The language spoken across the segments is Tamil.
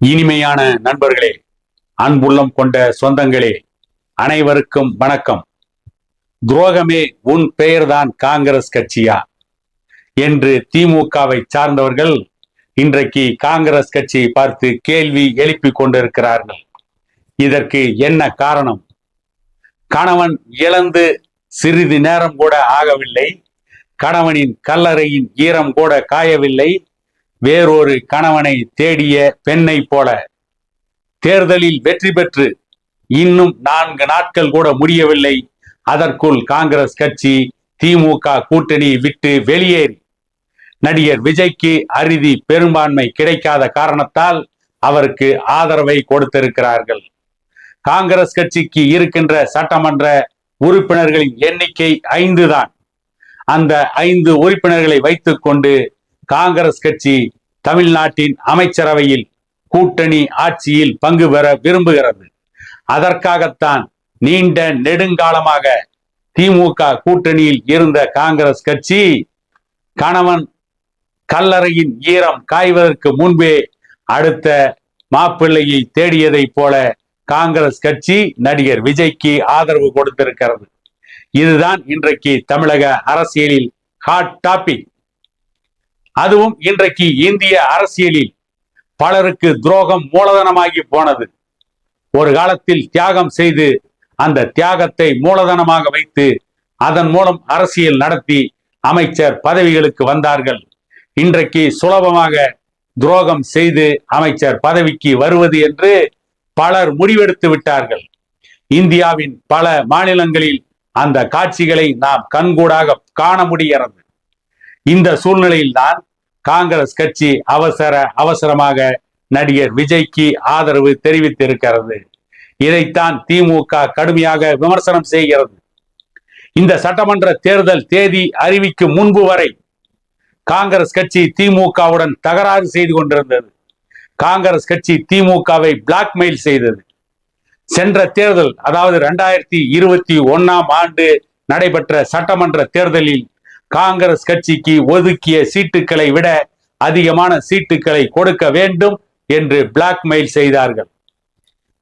இனிமையான நண்பர்களே, அன்புள்ளம் கொண்ட சொந்தங்களே, அனைவருக்கும் வணக்கம். துரோகமே உன் பெயர்தான் காங்கிரஸ் கட்சியா என்று திமுகவை சார்ந்தவர்கள் இன்றைக்கு காங்கிரஸ் கட்சியை பார்த்து கேள்வி எழுப்பிக் கொண்டிருக்கிறார்கள். இதற்கு என்ன காரணம்? கணவன் இழந்து சிறிது நேரம் கூட ஆகவில்லை, கணவனின் கல்லறையின் ஈரம் கூட காயவில்லை, வேறொரு கணவனை தேடிய பெண்ணை போல தேர்தலில் வெற்றி பெற்று இன்னும் 4 நாட்கள் கூட முடியவில்லை, அதற்குள் காங்கிரஸ் கட்சி திமுக கூட்டணி விட்டு வெளியேறி நடிகர் விஜய்க்கு அறுதி பெரும்பான்மை கிடைக்காத காரணத்தால் அவருக்கு ஆதரவை கொடுத்திருக்கிறார்கள். காங்கிரஸ் கட்சிக்கு இருக்கின்ற சட்டமன்ற உறுப்பினர்களின் எண்ணிக்கை 5 தான். அந்த 5 உறுப்பினர்களை வைத்துக் கொண்டு காங்கிரஸ் கட்சி தமிழ்நாட்டின் அமைச்சரவையில் கூட்டணி ஆட்சியில் பங்கு பெற விரும்புகிறது. அதற்காகத்தான் நீண்ட நெடுங்காலமாக திமுக கூட்டணியில் இருந்த காங்கிரஸ் கட்சி கணவன் கல்லறையின் ஈரம் காய்வதற்கு முன்பே அடுத்த மாப்பிள்ளையை தேடியதைப் போல காங்கிரஸ் கட்சி நடிகர் விஜய்க்கு ஆதரவு கொடுத்திருக்கிறது. இதுதான் இன்றைக்கு தமிழக அரசியலில் ஹாட் டாபிக். அதுவும் இன்றைக்கு இந்திய அரசியலில் பலருக்கு துரோகம் மூலதனமாகி போனது. ஒரு காலத்தில் தியாகம் செய்து அந்த தியாகத்தை மூலதனமாக வைத்து அதன் மூலம் அரசியல் நடத்தி அமைச்சர் பதவிகளுக்கு வந்தார்கள். இன்றைக்கு சுலபமாக துரோகம் செய்து அமைச்சர் பதவிக்கு வருவது என்று பலர் முடிவெடுத்து விட்டார்கள். இந்தியாவின் பல மாநிலங்களில் அந்த காட்சிகளை நாம் கண்கூடாக காண முடிகிறது. இந்த சூழ்நிலையில் தான் காங்கிரஸ் கட்சி அவசரமாக நடிகர் விஜய்க்கு ஆதரவு தெரிவித்திருக்கிறது. இதைத்தான் திமுக கடுமையாக விமர்சனம் செய்கிறது. இந்த சட்டமன்ற தேர்தல் தேதி அறிவிக்கும் முன்பு வரை காங்கிரஸ் கட்சி திமுகவுடன் தகராறு செய்து கொண்டிருந்தது. காங்கிரஸ் கட்சி திமுகவை பிளாக்மெயில் செய்தது. சென்ற தேர்தல், அதாவது 2021ஆம் ஆண்டு நடைபெற்ற சட்டமன்ற தேர்தலில் காங்கிரஸ் கட்சிக்கு ஒதுக்கிய சீட்டுகளை விட அதிகமான சீட்டுகளை கொடுக்க வேண்டும் என்று பிளாக்மெயில் செய்தார்கள்.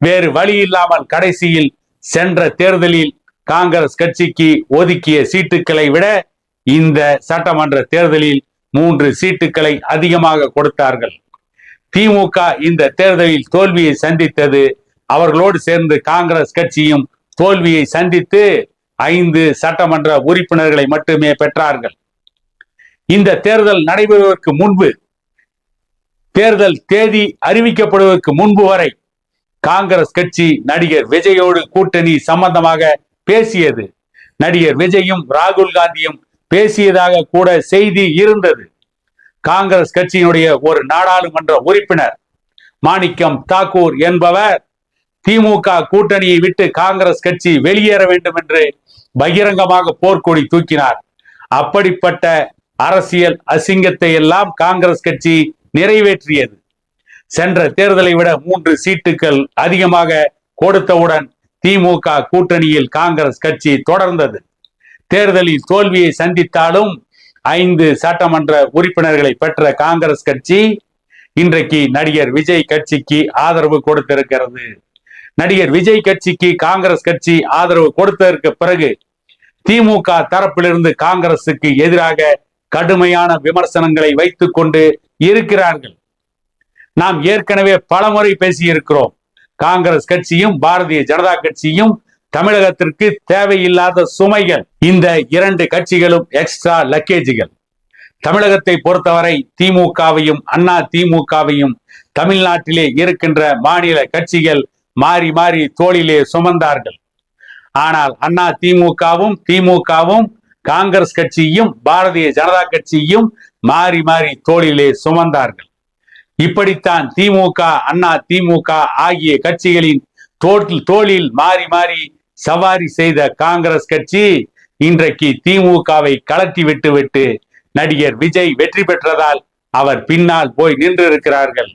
வேறு வழி இல்லாமல் கடைசியில் சென்ற தேர்தலில் காங்கிரஸ் கட்சிக்கு ஒதுக்கிய சீட்டுகளை விட இந்த சட்டமன்ற தேர்தலில் 3 சீட்டுகளை அதிகமாக கொடுத்தார்கள். திமுக இந்த தேர்தலில் தோல்வியை சந்தித்தது. அவர்களோடு சேர்ந்து காங்கிரஸ் கட்சியும் தோல்வியை சந்தித்து 5 சட்டமன்ற உறுப்பினர்களை மட்டுமே பெற்றார்கள். இந்த தேர்தல் நடைபெறுவதற்கு முன்பு, தேர்தல் தேதி அறிவிக்கப்படுவதற்கு முன்பு வரை காங்கிரஸ் கட்சி நடிகர் விஜயோடு கூட்டணி சம்பந்தமாக பேசியது. நடிகர் விஜயும் ராகுல் காந்தியும் பேசியதாக கூட செய்தி இருந்தது. காங்கிரஸ் கட்சியினுடைய ஒரு நாடாளுமன்ற உறுப்பினர் மாணிக்கம் தாக்கூர் என்பவர் திமுக கூட்டணியை விட்டு காங்கிரஸ் கட்சி வெளியேற வேண்டும் என்று பகிரங்கமாக போர்க்கொடி தூக்கினார். அப்படிப்பட்ட அரசியல் அசிங்கத்தை எல்லாம் காங்கிரஸ் கட்சி நிறைவேற்றியது. சென்ற தேர்தலை விட 3 சீட்டுகள் அதிகமாக கொடுத்தவுடன் திமுக கூட்டணியில் காங்கிரஸ் கட்சி தொடர்ந்தது. தேர்தலில் தோல்வியை சந்தித்தாலும் 5 சட்டமன்ற உறுப்பினர்களை பெற்ற காங்கிரஸ் கட்சி இன்றைக்கு நடிகர் விஜய் கட்சிக்கு ஆதரவு கொடுத்திருக்கிறது. நடிகர் விஜய் கட்சிக்கு காங்கிரஸ் கட்சி ஆதரவு கொடுத்ததற்கு பிறகு திமுக தரப்பிலிருந்து காங்கிரசுக்கு எதிராக கடுமையான விமர்சனங்களை வைத்துக் கொண்டு இருக்கிறார்கள். நாம் ஏற்கனவே பலமுறை பேசியிருக்கிறோம். காங்கிரஸ் கட்சியும் பாரதிய ஜனதா கட்சியும் தமிழகத்திற்கு தேவையில்லாத சுமைகள். இந்த 2 கட்சிகளும் எக்ஸ்ட்ரா லக்கேஜுகள். தமிழகத்தை பொறுத்தவரை திமுகவையும் அண்ணா திமுகவையும் தமிழ்நாட்டிலே இருக்கின்ற மாநில கட்சிகள் மாறி மாறி தோளிலே சுமந்தார்கள். ஆனால் அண்ணா திமுகவும் காங்கிரஸ் கட்சியும் பாரதிய ஜனதா கட்சியும் மாறி மாறி தோளிலே சுமந்தார்கள். இப்படித்தான் திமுக அண்ணா திமுக ஆகிய கட்சிகளின் தோளில் மாறி மாறி சவாரி செய்த காங்கிரஸ் கட்சி இன்றைக்கு திமுகவை கலட்டி விட்டு நடிகர் விஜய் வெற்றி பெற்றதால் அவர் பின்னால் போய் நின்று இருக்கிறார்கள்.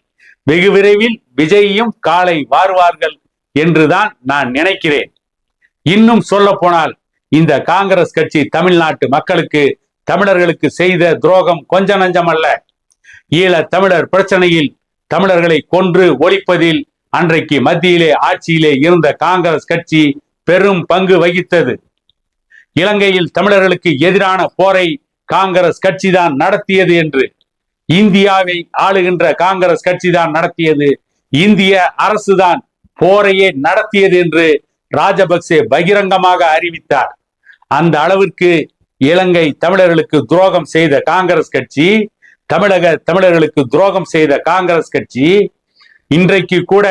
வெகு விரைவில் விஜயையும் காலை வாருவார்கள் என்றுதான் நான் நினைக்கிறேன். இன்னும் சொல்ல போனால் இந்த காங்கிரஸ் கட்சி தமிழ்நாட்டு மக்களுக்கு, தமிழர்களுக்கு செய்த துரோகம் கொஞ்ச நஞ்சம் அல்ல. ஈழ தமிழர் பிரச்சனையில் தமிழர்களை கொன்று ஒழிப்பதில் அன்றைக்கு மத்தியிலே ஆட்சியிலே இருந்த காங்கிரஸ் கட்சி பெரும் பங்கு வகித்தது. இலங்கையில் தமிழர்களுக்கு எதிரான போரை காங்கிரஸ் கட்சி தான் நடத்தியது என்று, இந்தியாவை ஆளுகின்ற காங்கிரஸ் கட்சி தான் நடத்தியது, இந்திய அரசுதான் போரையே நடத்தியது என்று ராஜபக்சே பகிரங்கமாக அறிவித்தார். அந்த அளவிற்கு இலங்கை தமிழர்களுக்கு துரோகம் செய்த காங்கிரஸ் கட்சி, தமிழக தமிழர்களுக்கு துரோகம் செய்த காங்கிரஸ் கட்சி இன்றைக்கு கூட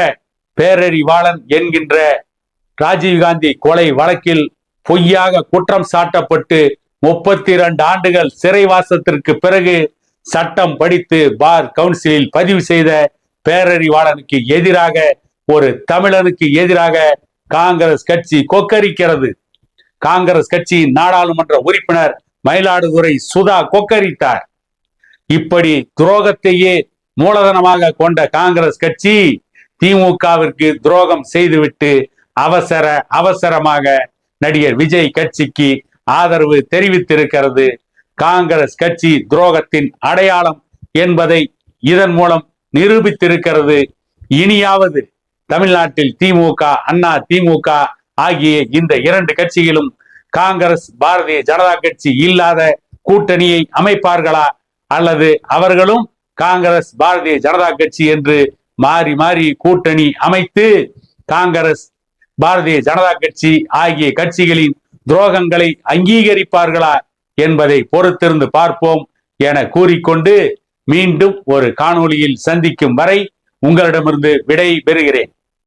பேரறிவாளன் என்கின்ற ராஜீவ்காந்தி கொலை வழக்கில் பொய்யாக குற்றம் சாட்டப்பட்டு 32 ஆண்டுகள் சிறைவாசத்திற்கு பிறகு சட்டம் படித்து பார் கவுன்சிலில் பதிவு செய்த பேரறிவாளனுக்கு எதிராக, ஒரு தமிழனுக்கு எதிராக காங்கிரஸ் கட்சி கொக்கரிக்கிறது. காங்கிரஸ் கட்சியின் நாடாளுமன்ற உறுப்பினர் மயிலாடுதுறை சுதா கொக்கரித்தார். இப்படி துரோகத்தையே மூலதனமாக கொண்ட காங்கிரஸ் கட்சி திமுகவிற்கு துரோகம் செய்துவிட்டு அவசரமாக நடிகர் விஜய் கட்சிக்கு ஆதரவு தெரிவித்திருக்கிறது. காங்கிரஸ் கட்சி துரோகத்தின் அடையாளம் என்பதை இதன் மூலம் நிரூபித்திருக்கிறது. இனியாவது தமிழ்நாட்டில் திமுக, அண்ணா திமுக ஆகிய இந்த 2 கட்சிகளும் காங்கிரஸ் பாரதிய ஜனதா கட்சி இல்லாத கூட்டணியை அமைப்பார்களா, அல்லது அவர்களும் காங்கிரஸ் பாரதிய ஜனதா கட்சி என்று மாறி மாறி கூட்டணி அமைத்து காங்கிரஸ் பாரதிய ஜனதா கட்சி ஆகிய கட்சிகளின் துரோகங்களை அங்கீகரிப்பார்களா என்பதை பொறுத்திருந்து பார்ப்போம் என கூறிக்கொண்டு மீண்டும் ஒரு காணொளியில் சந்திக்கும் வரை உங்களிடமிருந்து விடை பெறுகிறேன்.